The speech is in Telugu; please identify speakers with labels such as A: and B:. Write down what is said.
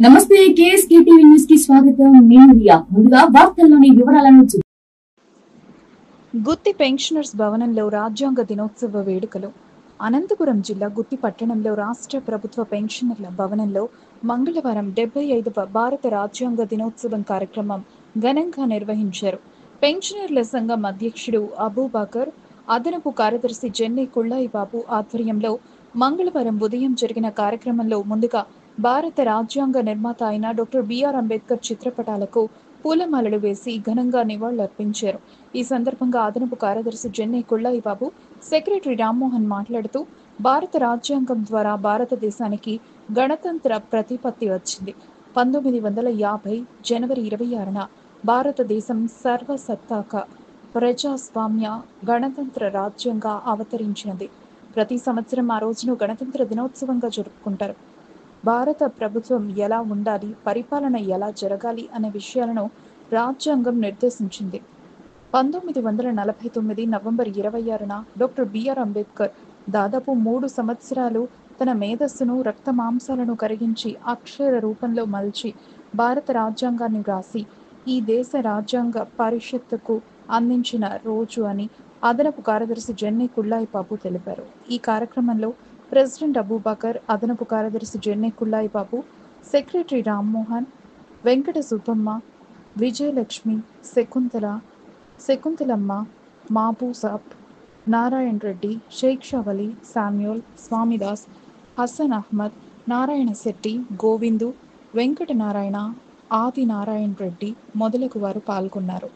A: నమస్తే కేఎస్కే టీవీ న్యూస్ కి స్వాగతం. నేను రియా. ముందుగా వార్తల్లోని వివరాలను
B: గుత్తి పెన్షనర్స్ భవనంలో రాజ్యాంగ దినోత్సవ వేడుకలు. అనంతపురం జిల్లా గుత్తి పట్టణంలో రాష్ట్ర ప్రభుత్వ పెన్షనర్ల భవనంలో మంగళవారం 75వ భారత రాజ్యాంగ దినోత్సవం కార్యక్రమం ఘనంగా నిర్వహించారు. పెన్షనర్ల సంఘం అధ్యక్షుడు అబూబకర్, అదనపు కార్యదర్శి జెన్నె కుళ్ళాయి బాబు ఆధ్వర్యంలో మంగళవారం ఉదయం జరిగిన కార్యక్రమంలో ముందుగా భారత రాజ్యాంగ నిర్మాత అయిన డాక్టర్ బిఆర్ అంబేద్కర్ చిత్రపటాలకు పూలమాలలు వేసి ఘనంగా నివాళులర్పించారు. ఈ సందర్భంగా అదనపు కార్యదర్శి జెన్నె కుళ్ళాయి బాబు, సెక్రటరీ రామ్మోహన్ మాట్లాడుతూ, భారత రాజ్యాంగం ద్వారా భారతదేశానికి గణతంత్ర ప్రతిపత్తి వచ్చింది. 1950 జనవరి 26న భారతదేశం సర్వసత్తాక ప్రజాస్వామ్య గణతంత్ర రాజ్యంగా అవతరించినది. ప్రతి సంవత్సరం ఆ రోజును గణతంత్ర దినోత్సవంగా జరుపుకుంటారు. భారత ప్రభుత్వం ఎలా ఉండాలి, పరిపాలన ఎలా జరగాలి అనే విషయాలను రాజ్యాంగం నిర్దేశించింది. 1949 నవంబర్ 26న డాక్టర్ బిఆర్ అంబేద్కర్ దాదాపు 3 సంవత్సరాలు తన మేధస్సును, రక్త మాంసాలను కరిగించి అక్షర రూపంలో మలిచి భారత రాజ్యాంగాన్ని వ్రాసి ఈ దేశ రాజ్యాంగ పరిషత్తుకు అందించిన రోజు అని అదనపు కార్యదర్శి జెన్నె కుళ్ళాయి బాబు తెలిపారు. ఈ కార్యక్రమంలో ప్రెసిడెంట్ అబూబకర్, అదనపు కార్యదర్శి జెన్నె కుళ్ళాయి బాబు, సెక్రటరీ రామ్మోహన్, వెంకట సుబ్బమ్మ, విజయలక్ష్మి, శకుంతలమ్మ, మాబూసాబ్, నారాయణ రెడ్డి, షేక్ షావలి, శామ్యూల్, స్వామిదాస్, హసన్ అహ్మద్, నారాయణ శెట్టి, గోవిందు, వెంకట నారాయణ, ఆది నారాయణ రెడ్డి మొదలగు వారు పాల్గొన్నారు.